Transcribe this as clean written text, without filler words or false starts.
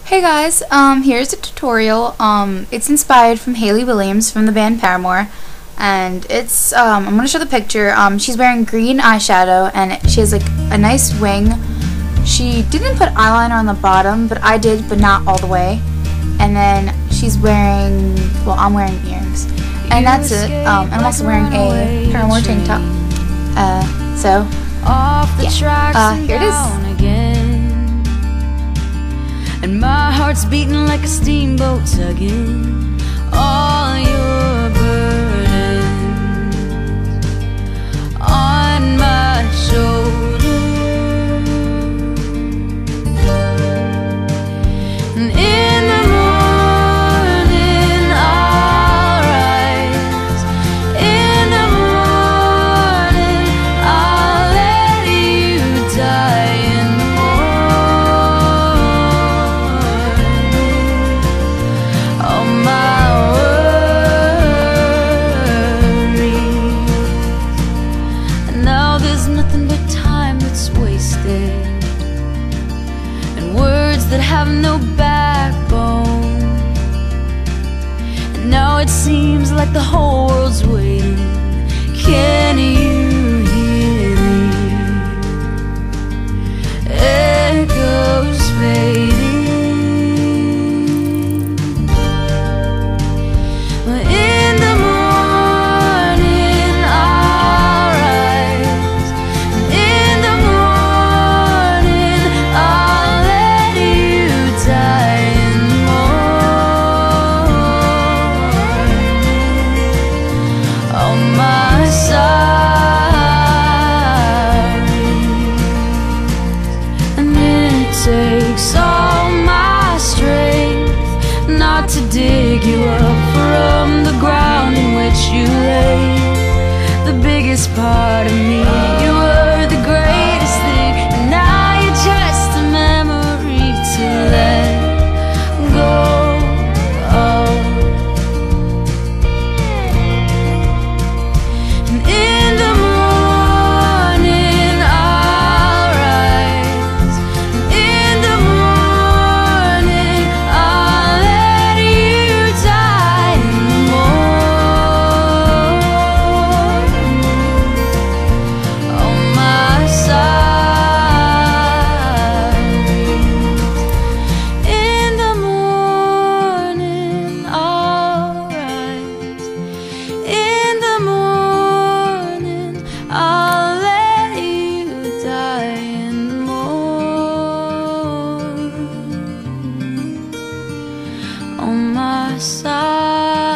Hey guys, here's a tutorial. It's inspired from Hayley Williams from the band Paramore, and I'm gonna show the picture. She's wearing green eyeshadow, and she has like a nice wing. She didn't put eyeliner on the bottom, but I did, but not all the way. And then she's wearing, well, I'm wearing earrings, and that's it. I'm also wearing a Paramore tank top. Here it is. And my heart's beating like a steamboat, tugging all your burdens on my shoulders. And in the morning I'll rise. In the morning I'll let you die. In the that have no backbone, and now it seems like the whole world's waiting. Can you hear the echoes fading? In the morning I'll rise. In the morning I'll let you die. In the morning on my side. And it takes all my strength not to dig you up from the ground in which you lay. The biggest part of me, you were the greatest thing, and now you're just a memory to let go of. And in the morning I'll rise. In the morning I'll let you die. In the morning on my side. In the morning I'll rise. In the morning I'll let you die. In the morning on my side.